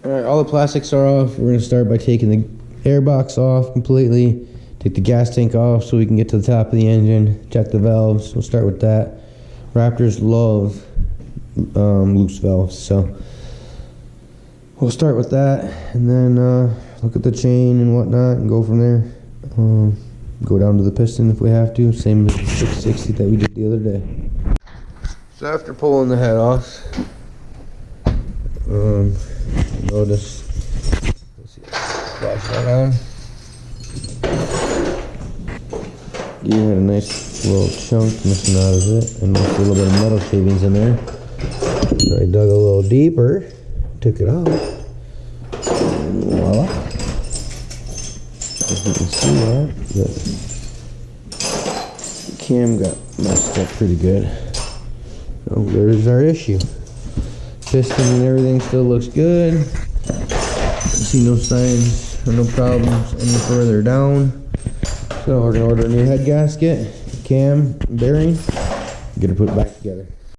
Alright, all the plastics are off. We're going to start by taking the air box off completely. Take the gas tank off so we can get to the top of the engine. Check the valves. We'll start with that. Raptors love loose valves, so we'll start with that, and then look at the chain and whatnot and go from there. Go down to the piston if we have to, same as the 660 that we did the other day. So after pulling the head off, notice, let's see, flash that on. You had a nice little chunk missing out of it, and a little bit of metal shavings in there. So I dug a little deeper, took it out, and voila. As you can see that, the cam got messed up pretty good. So there's our issue. Piston and everything still looks good. See no signs or no problems any further down. So we're gonna order a new head gasket, cam, bearing, get it put back together.